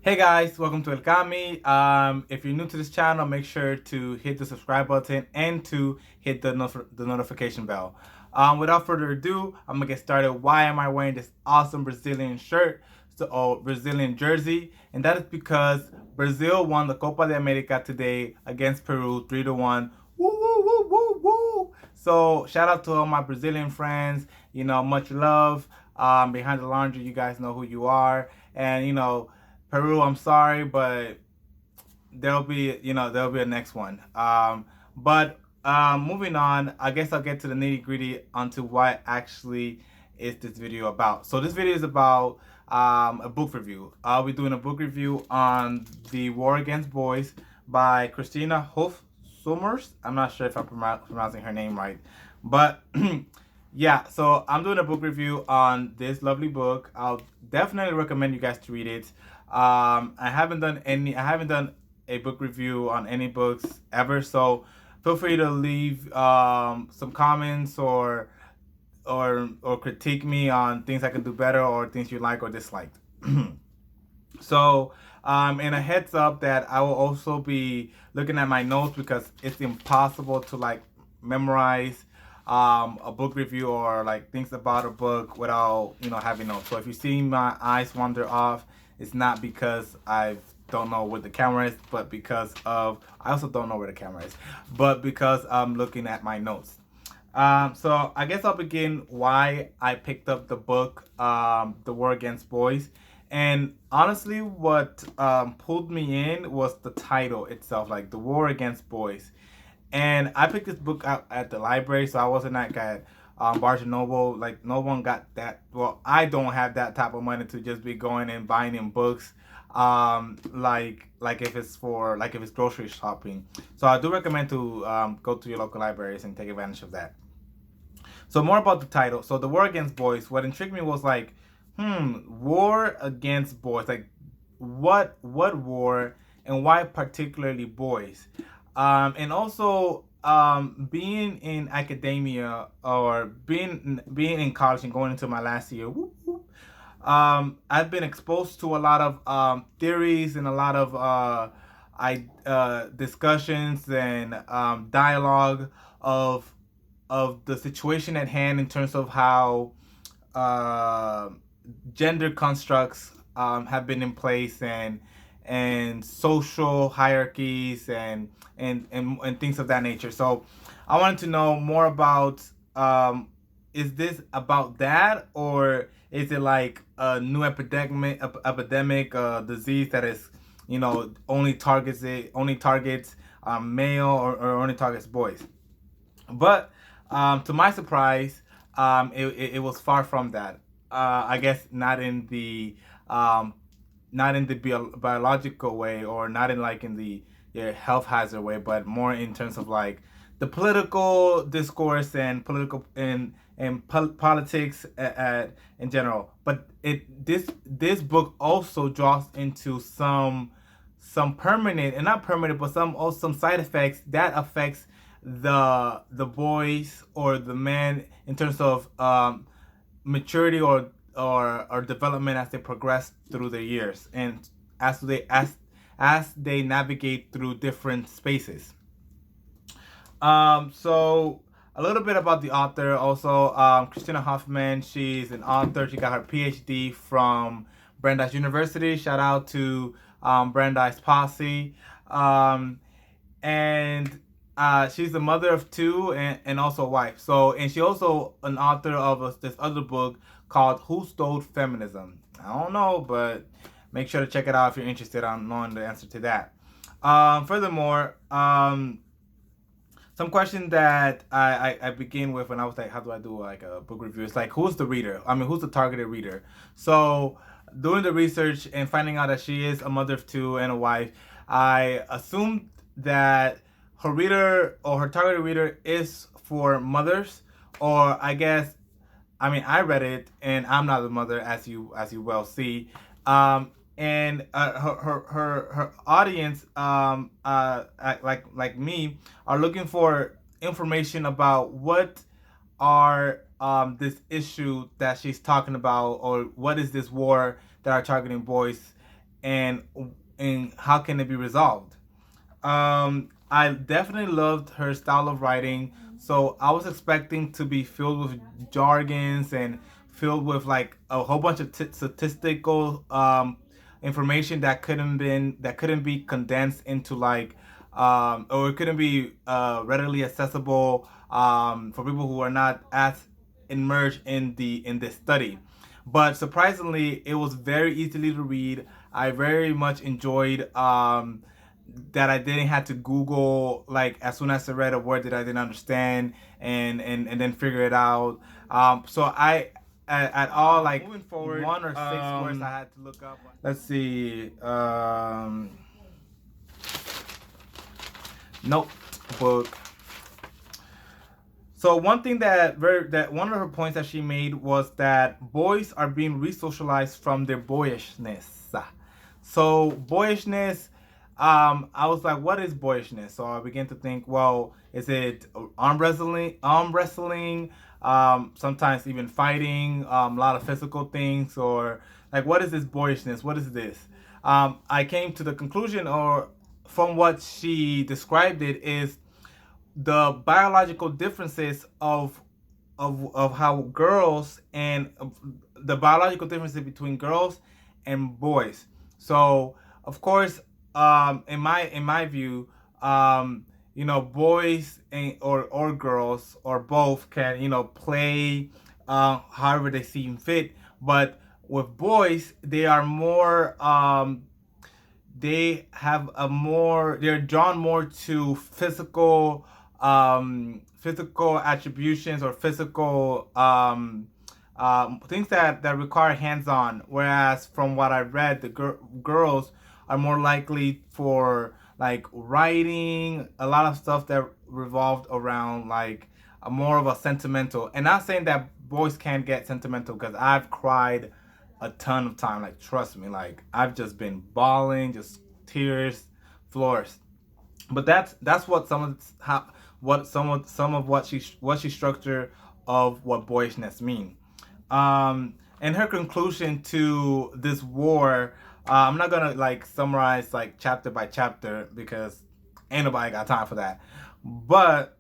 Hey guys, welcome to Cami. If you're new to this channel, make sure to hit the subscribe button and to hit the notification bell. Without further ado, I'm gonna get started. Why am I wearing this awesome Brazilian shirt, Brazilian jersey? And that is because Brazil won the Copa de America today against Peru 3-1. Woo woo woo woo woo! So shout out to all my Brazilian friends. Much love. Behind the laundry, you guys know who you are, and Peru, I'm sorry, but there'll be a next one. But moving on, I guess I'll get to the nitty gritty onto what actually is this video about. So this video is about a book review. I'll be doing a book review on The War Against Boys by Christina Hoff Summers. I'm not sure if I'm pronouncing her name right, but yeah. So I'm doing a book review on this lovely book. I'll definitely recommend you guys to read it. I haven't done a book review on any books ever, so feel free to leave some comments or critique me on things I can do better or things you like or dislike. So, and a heads up that I will also be looking at my notes because it's impossible to like memorize a book review or like things about a book without having notes. So if you see my eyes wander off, it's not because I don't know where the camera is, but because of I also don't know where the camera is, but because I'm looking at my notes. So I guess I'll begin why I picked up the book, The War Against Boys. And honestly, what pulled me in was the title itself, like The War Against Boys. And I picked this book out at the library, so I wasn't like at Barnes and Noble. Like no one got that. Well, I don't have that type of money to just be going and buying in books. Like if it's grocery shopping. So I do recommend to go to your local libraries and take advantage of that. So more about the title. So The War Against Boys. What intrigued me was like, war against boys. Like what war and why particularly boys? And also being in academia or being in college and going into my last year, I've been exposed to a lot of theories and a lot of discussions and dialogue of the situation at hand in terms of how gender constructs have been in place and social hierarchies and things of that nature. So I wanted to know more about is this about that, or is it like a new epidemic disease that is only targets male or only targets boys? But to my surprise, it was far from that. I guess not in the biological way, or not in like in the health hazard way, but more in terms of like the political discourse and politics in general. But this book also draws into some permanent and not permanent, but some side effects that affects the boys or the men in terms of maturity or development as they progress through their years and as they navigate through different spaces. So a little bit about the author also. Christina Hoffman, she's an author. She got her PhD from Brandeis University. Shout out to Brandeis Posse. And she's the mother of two and also a wife. So, and she also an author of this other book called Who Stole Feminism. I don't know, but make sure to check it out if you're interested on knowing the answer to that. Furthermore, some questions that I begin with when I was like, how do I do like a book review? It's like, who's the reader? I mean, who's the targeted reader? So doing the research and finding out that she is a mother of two and a wife, I assumed that her reader or her targeted reader is for mothers, or I guess, I mean, I read it and I'm not a mother, as you well see. And her audience, like me, are looking for information about what are this issue that she's talking about, or what is this war that are targeting boys, and how can it be resolved. I definitely loved her style of writing. So I was expecting to be filled with jargons and filled with like a whole bunch of statistical information that couldn't be condensed into like or it couldn't be readily accessible for people who are not as immersed in this study. But surprisingly, it was very easily to read. I very much enjoyed that I didn't have to Google like as soon as I read a word that I didn't understand and then figure it out. So I at all like moving forward, 1 or 6 words I had to look up. Let's see. Notebook. So one thing that one of her points that she made was that boys are being re-socialized from their boyishness. So boyishness, I was like, what is boyishness? So I began to think, well, is it arm wrestling, sometimes even fighting, a lot of physical things, or like, what is this boyishness? What is this? I came to the conclusion, or from what she described it, is the biological differences of how girls and the biological differences between girls and boys. So of course, in my view, boys or girls or both can play however they seem fit. But with boys, they are more they're drawn more to physical attributions or physical things that require hands-on, whereas from what I read, the girls are more likely for like writing, a lot of stuff that revolved around like more of a sentimental. And not saying that boys can't get sentimental, because I've cried a ton of time. Like, trust me, like I've just been bawling, just tears, floors. But that's what some of what she structured of what boyishness mean. And her conclusion to this war, I'm not gonna like summarize like chapter by chapter because ain't nobody got time for that. But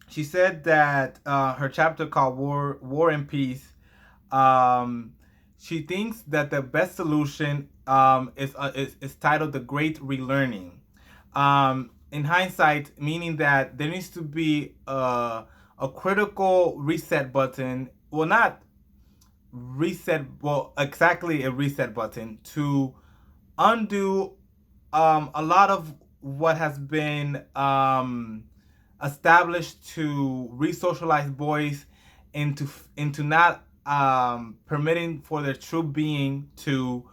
she said that her chapter called War and Peace. She thinks that the best solution is titled The Great Relearning. In hindsight, meaning that there needs to be a critical reset button. Well, not reset, well, exactly a reset button to undo a lot of what has been established to re-socialize boys into not permitting for their true being to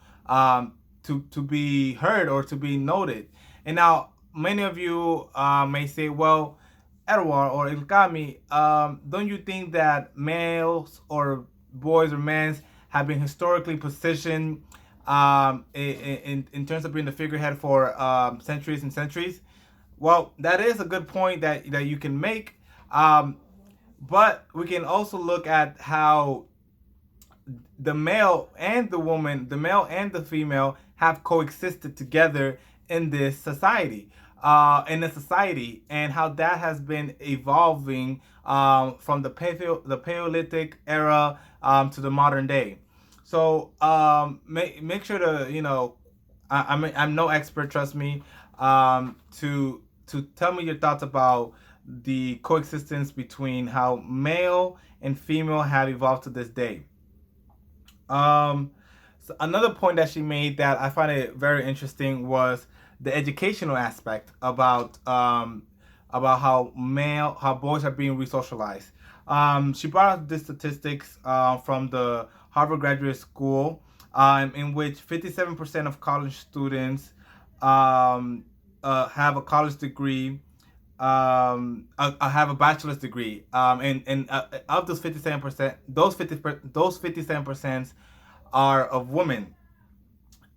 be heard or to be noted. And now many of you may say, well, Edward or Cami, don't you think that males or boys or men have been historically positioned in terms of being the figurehead for centuries and centuries? Well, that is a good point that you can make, but we can also look at how the male and the woman, the male and the female, have coexisted together in this society, and how that has been evolving from the Paleolithic era to the modern day. So make sure to I'm no expert, trust me, to tell me your thoughts about the coexistence between how male and female have evolved to this day. So another point that she made that I find it very interesting was the educational aspect about how boys are being resocialized. She brought up the statistics from the Harvard Graduate School, in which 57% of college students have a college degree, have a bachelor's degree, and of those 57%, those 57% are of women,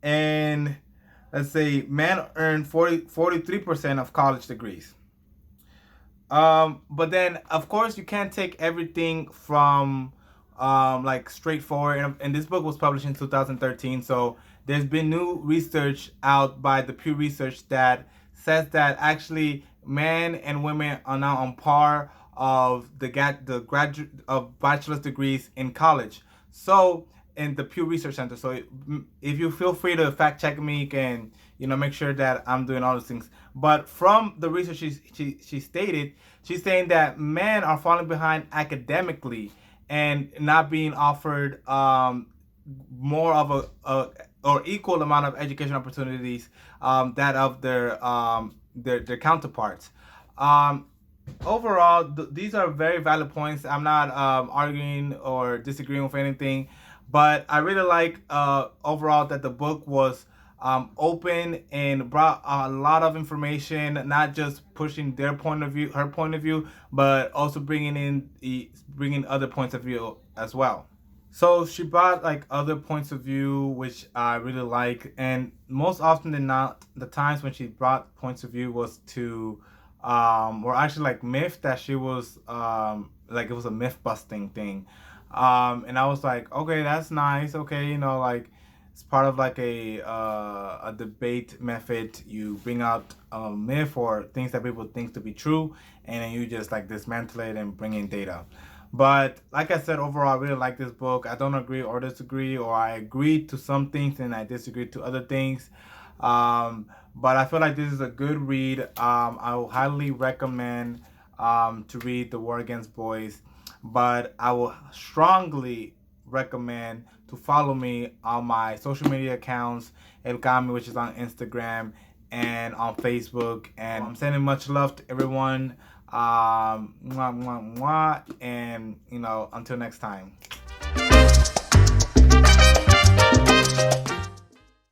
and let's say men earn 43% of college degrees. But then, of course, you can't take everything from like straightforward. And this book was published in 2013, so there's been new research out by the Pew Research that says that actually men and women are now on par of the graduate of bachelor's degrees in college. So in the Pew Research Center. So if you feel free to fact check me and make sure that I'm doing all those things. But from the research she stated, she's saying that men are falling behind academically and not being offered more of a or equal amount of education opportunities that of their counterparts. Overall, these are very valid points. I'm not arguing or disagreeing with anything, but I really like overall that the book was open and brought a lot of information, not just pushing their point of view, her point of view, but also bringing other points of view as well. So she brought like other points of view, which I really like, and most often than not, the times when she brought points of view was to were actually like myth that she was like it was a myth busting thing, and I was like, okay, that's nice, okay, like it's part of like a debate method. You bring out a myth or things that people think to be true, and then you just like dismantle it and bring in data. But like I said, overall, I really like this book. I don't agree or disagree, or I agree to some things and I disagree to other things. But I feel like this is a good read. I will highly recommend to read The War Against Boys. But I will strongly recommend to follow me on my social media accounts, Cami, which is on Instagram and on Facebook. And I'm sending much love to everyone. Mwah, mwah, mwah. And, until next time.